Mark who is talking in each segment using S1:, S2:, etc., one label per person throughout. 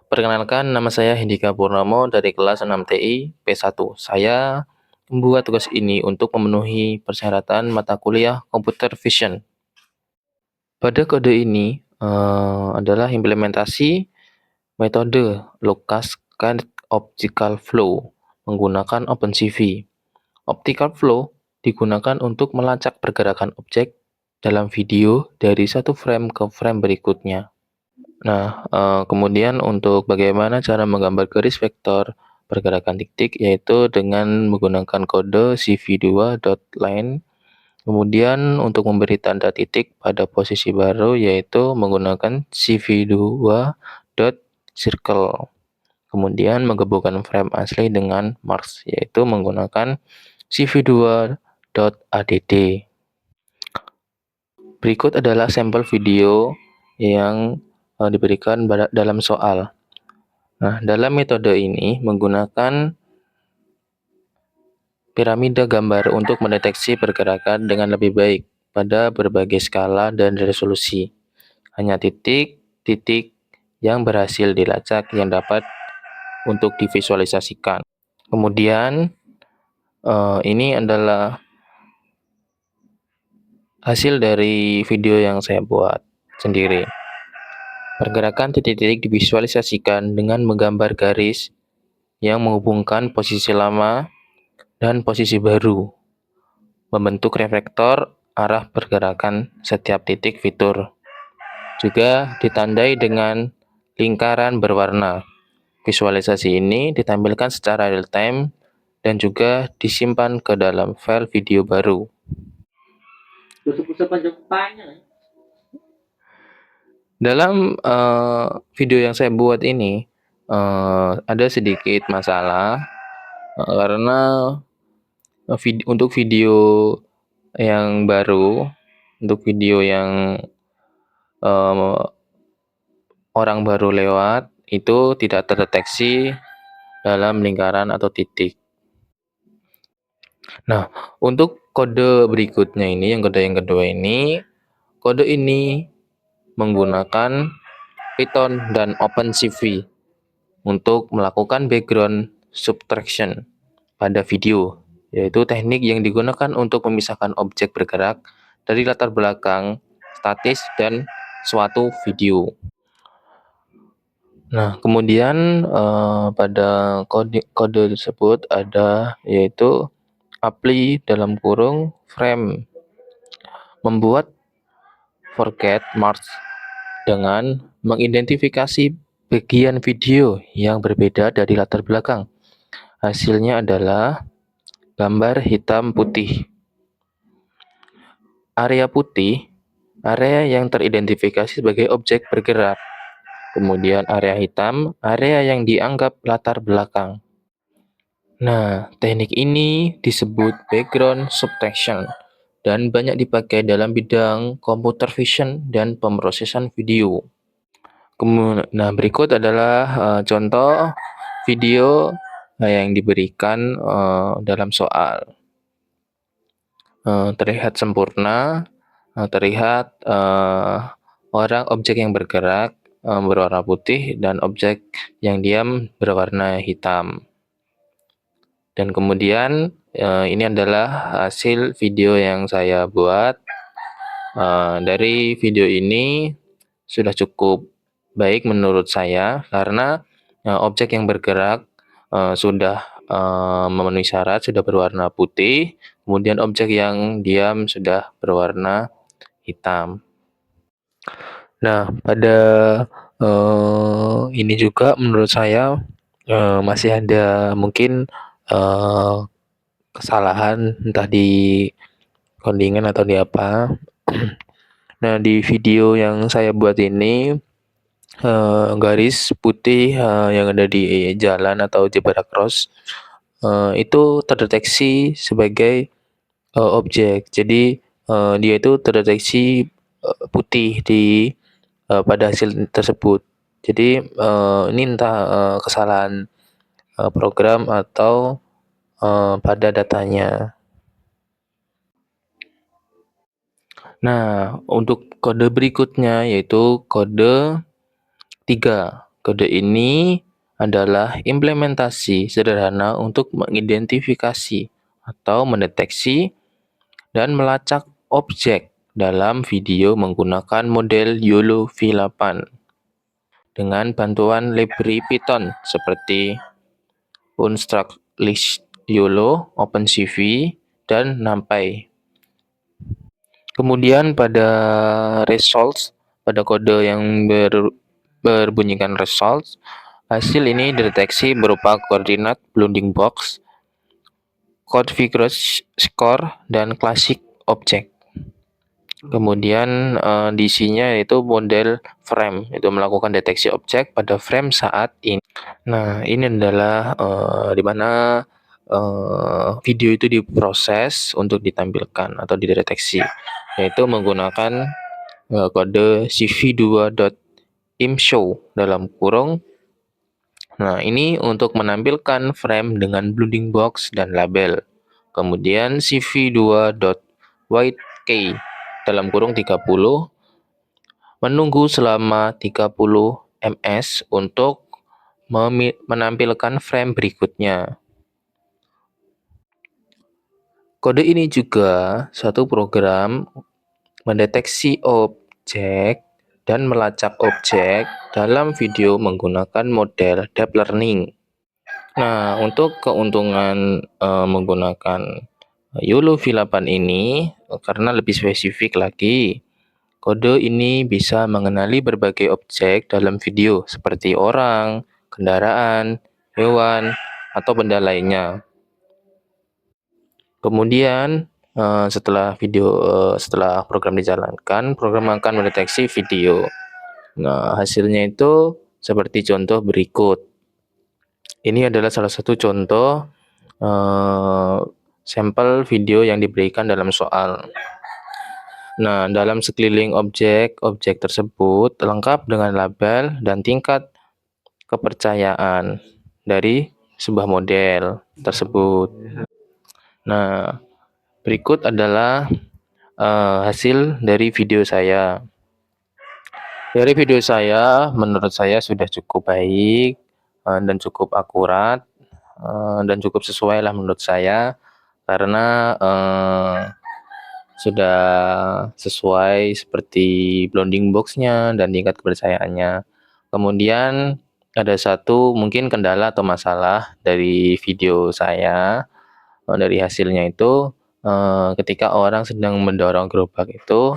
S1: Perkenalkan, nama saya Hendika Purnomo dari kelas 6 TI P1. Saya membuat tugas ini untuk memenuhi persyaratan mata kuliah Computer Vision. Pada kode ini adalah implementasi metode Lucas Kind Optical Flow menggunakan OpenCV. Optical Flow digunakan untuk melacak pergerakan objek dalam video dari satu frame ke frame berikutnya. Nah, kemudian untuk bagaimana cara menggambar garis vektor pergerakan titik, yaitu dengan menggunakan kode cv2.line. Kemudian untuk memberi tanda titik pada posisi baru, yaitu menggunakan cv2.circle. Kemudian menggabungkan frame asli dengan marks, yaitu menggunakan cv2.add. Berikut adalah sampel video yang diberikan dalam soal. Nah, dalam metode ini menggunakan piramida gambar untuk mendeteksi pergerakan dengan lebih baik pada berbagai skala dan resolusi. Hanya titik-titik yang berhasil dilacak yang dapat untuk divisualisasikan. Kemudian, ini adalah hasil dari video yang saya buat sendiri. Pergerakan titik-titik divisualisasikan dengan menggambar garis yang menghubungkan posisi lama dan posisi baru, membentuk reflektor arah pergerakan setiap titik fitur. Juga ditandai dengan lingkaran berwarna. Visualisasi ini ditampilkan secara real-time dan juga disimpan ke dalam file video baru. Dalam video yang saya buat ini, ada sedikit masalah karena untuk video yang baru, untuk video yang orang baru lewat, itu tidak terdeteksi dalam lingkaran atau titik. Nah, untuk kode berikutnya ini, yang kedua ini, kode ini menggunakan Python dan OpenCV untuk melakukan background subtraction pada video, yaitu teknik yang digunakan untuk memisahkan objek bergerak dari latar belakang statis dan suatu video. Nah, kemudian pada kode tersebut ada yaitu apply dalam kurung frame, membuat forget marks dengan mengidentifikasi bagian video yang berbeda dari latar belakang. Hasilnya adalah gambar hitam putih. Area putih, area yang teridentifikasi sebagai objek bergerak. Kemudian area hitam, area yang dianggap latar belakang. Nah, teknik ini disebut background subtraction dan banyak dipakai dalam bidang computer vision dan pemrosesan video. Nah, berikut adalah contoh video yang diberikan dalam soal. Terlihat sempurna, terlihat objek yang bergerak berwarna putih dan objek yang diam berwarna hitam. Dan kemudian ini adalah hasil video yang saya buat. Dari video ini sudah cukup baik menurut saya karena objek yang bergerak sudah memenuhi syarat, sudah berwarna putih, kemudian objek yang diam sudah berwarna hitam. Nah, pada ini juga menurut saya masih ada mungkin kesalahan entah di codingan atau di apa. Nah, di video yang saya buat ini garis putih yang ada di jalan atau zebra cross itu terdeteksi sebagai objek. Jadi dia itu terdeteksi putih di pada hasil tersebut. Jadi ini entah kesalahan program atau pada datanya. Nah, untuk kode berikutnya yaitu kode 3. Kode ini adalah implementasi sederhana untuk mengidentifikasi atau mendeteksi dan melacak objek dalam video menggunakan model YOLO V8 dengan bantuan library Python seperti Unstruct-List YOLO, OpenCV, dan NumPy. Kemudian pada kode yang berbunyikan results, hasil ini dideteksi berupa koordinat bounding box, configured score, dan classic object. Kemudian diisinya yaitu model frame, itu melakukan deteksi objek pada frame saat ini. Nah, ini adalah di mana video itu diproses untuk ditampilkan atau dideteksi, yaitu menggunakan kode cv2.imshow dalam kurung. Nah, ini untuk menampilkan frame dengan bounding box dan label. Kemudian cv2.whitekey dalam kurung 30 menunggu selama 30 ms untuk menampilkan frame berikutnya. Kode ini juga satu program mendeteksi objek dan melacak objek dalam video menggunakan model deep learning. Nah, untuk keuntungan menggunakan YOLO V8 ini, karena lebih spesifik lagi, kode ini bisa mengenali berbagai objek dalam video seperti orang, kendaraan, hewan, atau benda lainnya. Kemudian setelah program dijalankan, program akan mendeteksi video. Nah, hasilnya itu seperti contoh berikut. Ini adalah salah satu contoh sampel video yang diberikan dalam soal. Nah, dalam sekeliling objek tersebut lengkap dengan label dan tingkat kepercayaan dari sebuah model tersebut. Nah, berikut adalah hasil dari video saya. Dari video saya, menurut saya sudah cukup baik dan cukup akurat dan cukup sesuai lah menurut saya, karena sudah sesuai seperti bounding box-nya dan tingkat kepercayaannya. Kemudian ada satu mungkin kendala atau masalah dari video saya, dari hasilnya itu ketika orang sedang mendorong gerobak itu,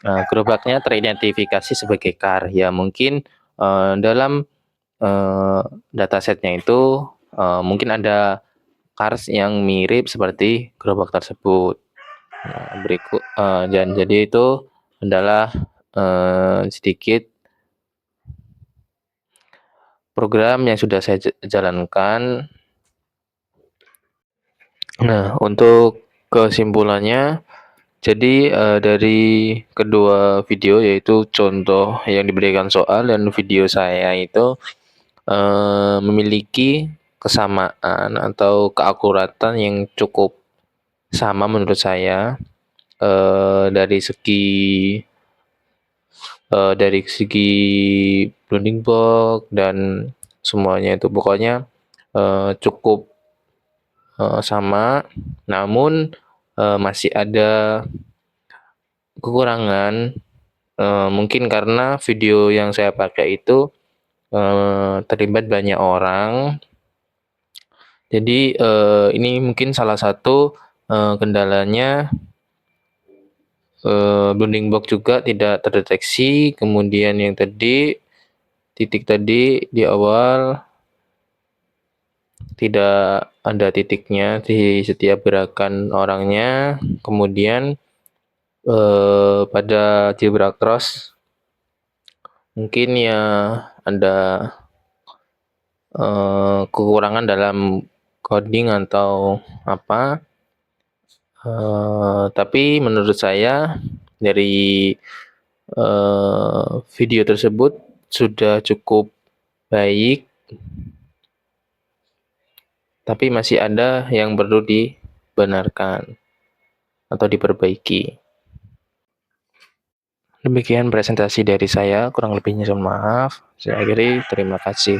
S1: gerobaknya teridentifikasi sebagai car. Ya mungkin dalam datasetnya itu mungkin ada cars yang mirip seperti gerobak tersebut. Nah, jadi itu adalah sedikit program yang sudah saya jalankan. Nah, untuk kesimpulannya, jadi dari kedua video, yaitu contoh yang diberikan soal dan video saya itu memiliki kesamaan atau keakuratan yang cukup sama menurut saya, dari segi bounding box dan semuanya itu pokoknya cukup sama, namun masih ada kekurangan, mungkin karena video yang saya pakai itu terlibat banyak orang. Jadi ini mungkin salah satu kendalanya, bounding box juga tidak terdeteksi. Kemudian yang tadi, titik tadi di awal tidak ada titiknya di setiap gerakan orangnya. Kemudian pada zebra cross mungkin ya ada kekurangan dalam coding atau apa, tapi menurut saya dari video tersebut sudah cukup baik, tapi masih ada yang perlu dibenarkan atau diperbaiki. Demikian presentasi dari saya, kurang lebihnya mohon maaf. Saya akhiri, terima kasih.